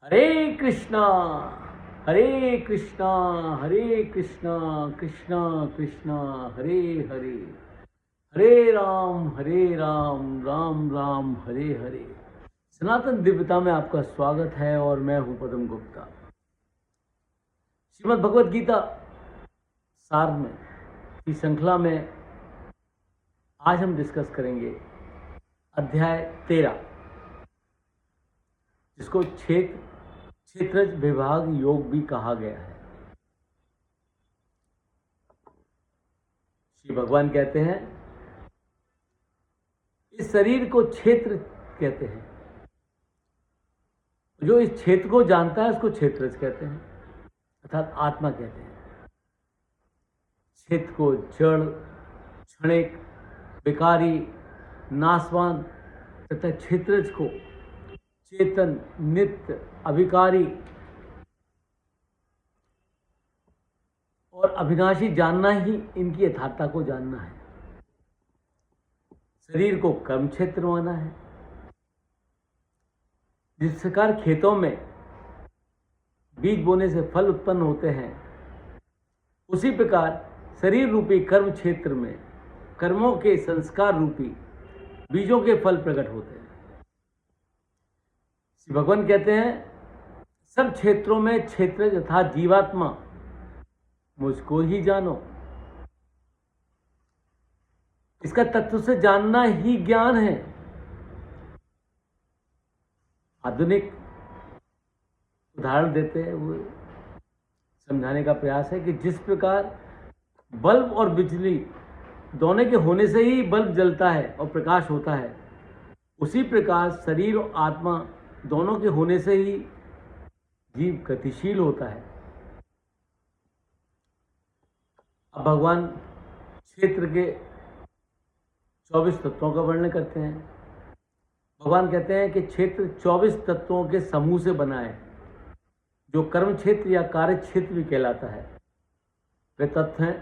हरे कृष्णा हरे कृष्णा हरे कृष्णा कृष्णा कृष्णा हरे हरे हरे राम राम राम हरे हरे। सनातन दिव्यता में आपका स्वागत है और मैं हूं पद्म गुप्ता। श्रीमद् भगवद गीता सार में की श्रृंखला में आज हम डिस्कस करेंगे अध्याय 13, जिसको क्षेत्रज विभाग योग भी कहा गया है। श्री भगवान कहते हैं इस शरीर को क्षेत्र कहते हैं, जो इस क्षेत्र को जानता है उसको क्षेत्रज कहते हैं, अर्थात आत्मा कहते हैं। क्षेत्र को जड़, क्षणिक, विकारी, नाशवान तथा क्षेत्रज को चेतन, नित्य, अभिकारी और अविनाशी जानना ही इनकी यथार्थता को जानना है। शरीर को कर्म क्षेत्र माना है। जिस प्रकार खेतों में बीज बोने से फल उत्पन्न होते हैं, उसी प्रकार शरीर रूपी कर्म क्षेत्र में कर्मों के संस्कार रूपी बीजों के फल प्रकट होते हैं। श्री भगवान कहते हैं सब क्षेत्रों में क्षेत्र तथा जीवात्मा मुझको ही जानो। इसका तत्व से जानना ही ज्ञान है। आधुनिक उदाहरण देते हैं वो समझाने का प्रयास है कि जिस प्रकार बल्ब और बिजली दोनों के होने से ही बल्ब जलता है और प्रकाश होता है, उसी प्रकार शरीर और आत्मा दोनों के होने से ही जीव गतिशील होता है। अब भगवान क्षेत्र के 24 तत्वों का वर्णन करते हैं। भगवान कहते हैं कि क्षेत्र 24 तत्वों के समूह से बना है, जो कर्म क्षेत्र या कार्य क्षेत्र भी कहलाता है। वे तत्व हैं,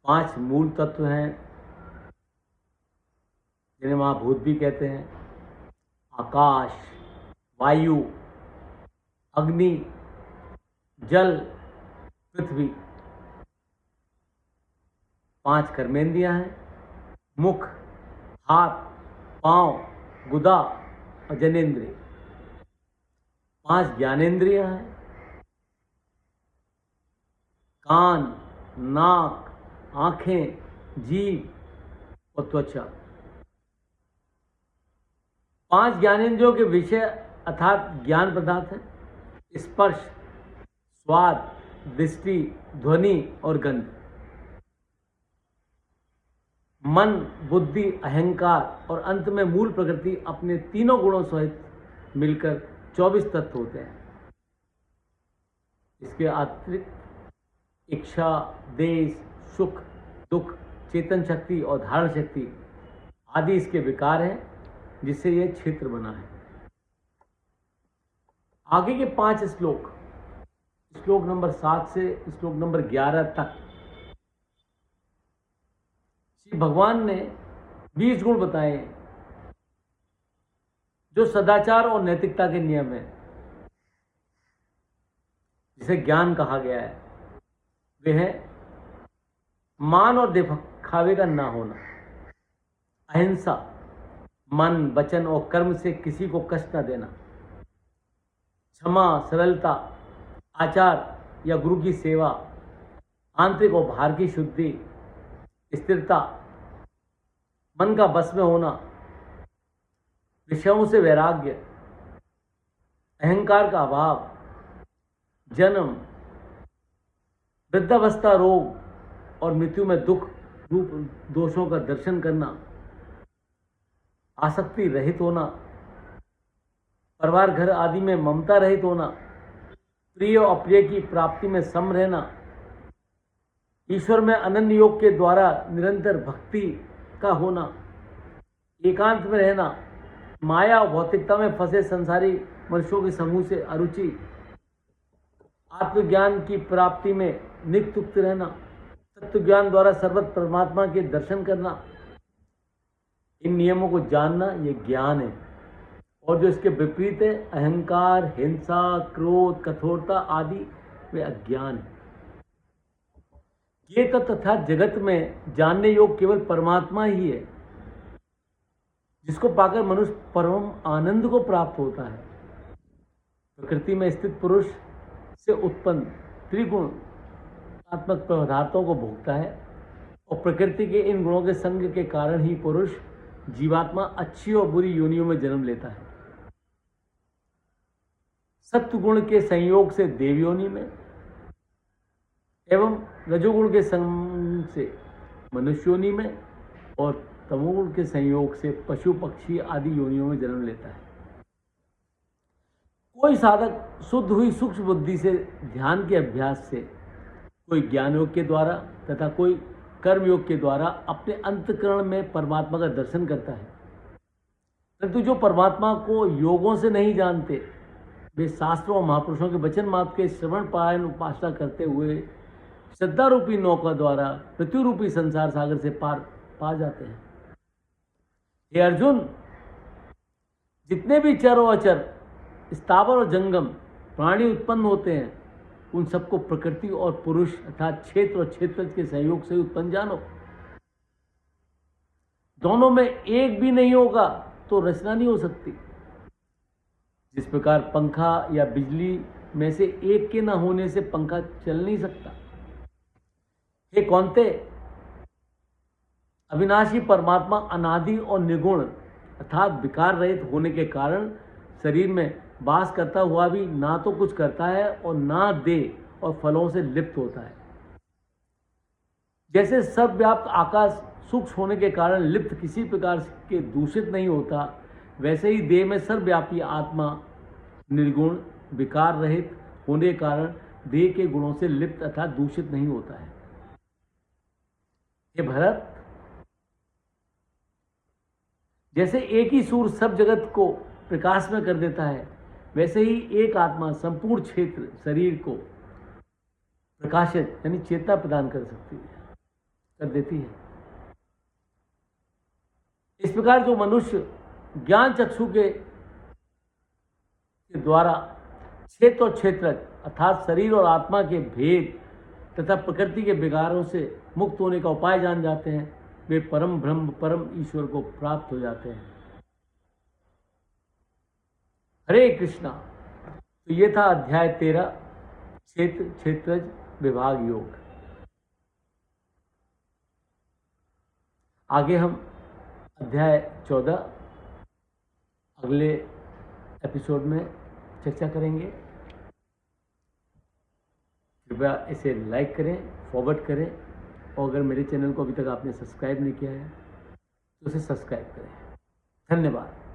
5 मूल तत्व हैं, जिन्हें महाभूत भी कहते हैं। आकाश, वायु, अग्नि, जल, पृथ्वी। 5 कर्मेंद्रियां हैं, मुख, हाथ, पांव, गुदा और जनेंद्रिय। 5 ज्ञानेंद्रियां हैं, कान, नाक, आंखें, जीभ और त्वचा। 5 ज्ञानेंद्रियों के विषय अर्थात ज्ञान पदार्थ हैं, स्पर्श, स्वाद, दृष्टि, ध्वनि और गंध। मन, बुद्धि, अहंकार और अंत में मूल प्रकृति अपने तीनों गुणों सहित मिलकर 24 तत्व होते हैं। इसके अतिरिक्त इच्छा, देश, सुख, दुख, चेतन शक्ति और धारण शक्ति आदि इसके विकार हैं, जिससे यह क्षेत्र बना है। आगे के 5 श्लोक, श्लोक नंबर 7 से श्लोक नंबर 11 तक श्री भगवान ने 20 गुण बताए जो सदाचार और नैतिकता के नियम हैं, जिसे ज्ञान कहा गया है। वे हैं मान और दिखावे का ना होना, अहिंसा, मन, वचन और कर्म से किसी को कष्ट न देना, क्षमा, सरलता, आचार या गुरु की सेवा, आंतरिक और बाहर की शुद्धि, स्थिरता, मन का बस में होना, विषयों से वैराग्य, अहंकार का अभाव, जन्म, वृद्धावस्था, रोग और मृत्यु में दुख रूप दोषों का दर्शन करना, आसक्ति रहित होना, परिवार घर आदि में ममता रहित होना, प्रिय और अप्रिय की प्राप्ति में सम रहना, ईश्वर में अनन्य योग के द्वारा निरंतर भक्ति का होना, एकांत में रहना, माया और भौतिकता में फंसे संसारी मनुष्यों के समूह से अरुचि, आत्मज्ञान की प्राप्ति में नित्युक्त रहना, तत्व ज्ञान द्वारा सर्वत्र परमात्मा के दर्शन करना। इन नियमों को जानना ये ज्ञान है और जो इसके विपरीत है अहंकार, हिंसा, क्रोध, कठोरता आदि, वे अज्ञान है। ये तथा जगत में जानने योग्य केवल परमात्मा ही है, जिसको पाकर मनुष्य परम आनंद को प्राप्त होता है। प्रकृति में स्थित पुरुष से उत्पन्न त्रिगुणात्मक पदार्थों को भोगता है और प्रकृति के इन गुणों के संग के कारण ही पुरुष जीवात्मा अच्छी और बुरी योनियों में जन्म लेता है। सत्वगुण के संयोग से देव योनि में एवं रजोगुण के संग से मनुष्य योनि में और तमोगुण के संयोग से पशु पक्षी आदि योनियों में जन्म लेता है। कोई साधक शुद्ध हुई सूक्ष्म बुद्धि से ध्यान के अभ्यास से, कोई ज्ञान योग के द्वारा तथा कोई कर्म योग के द्वारा अपने अंतःकरण में परमात्मा का दर्शन करता है। परंतु जो परमात्मा को योगों से नहीं जानते, वे शास्त्रों और महापुरुषों के वचन मात्र के श्रवण पारायण उपासना करते हुए श्रद्धा रूपी नौका द्वारा पृथ्वी रूपी संसार सागर से पार पा जाते हैं। हे अर्जुन, जितने भी चर और अचर, स्थावर और जंगम प्राणी उत्पन्न होते हैं, उन सबको प्रकृति और पुरुष अर्थात क्षेत्र और क्षेत्रज के सहयोग से उत्पन्न जानो। दोनों में एक भी नहीं होगा तो रचना नहीं हो सकती। जिस प्रकार पंखा या बिजली में से एक के न होने से पंखा चल नहीं सकता। हे कौन्ते, अविनाशी परमात्मा अनादि और निर्गुण अर्थात विकार रहित होने के कारण शरीर में वास करता हुआ भी ना तो कुछ करता है और ना देह और फलों से लिप्त होता है। जैसे सर्वव्याप्त आकाश सूक्ष्म होने के कारण लिप्त किसी प्रकार के दूषित नहीं होता, वैसे ही देह में सर्वव्यापी आत्मा निर्गुण विकार रहित होने के कारण देह के गुणों से लिप्त अर्थात दूषित नहीं होता है। हे भरत, जैसे एक ही सूर्य सब जगत को प्रकाश में कर देता है, वैसे ही एक आत्मा संपूर्ण क्षेत्र शरीर को प्रकाशित यानी चेतना प्रदान कर देती है। इस प्रकार जो मनुष्य ज्ञान चक्षु के द्वारा क्षेत्र और क्षेत्र अर्थात शरीर और आत्मा के भेद तथा प्रकृति के विकारों से मुक्त होने का उपाय जान जाते हैं, वे परम ब्रह्म परम ईश्वर को प्राप्त हो जाते हैं। हरे कृष्णा। तो ये था अध्याय 13 क्षेत्र क्षेत्रज विभाग योग। आगे हम अध्याय 14 अगले एपिसोड में चर्चा करेंगे। कृपया इसे लाइक करें, फॉरवर्ड करें और अगर मेरे चैनल को अभी तक आपने सब्सक्राइब नहीं किया है तो उसे सब्सक्राइब करें। धन्यवाद।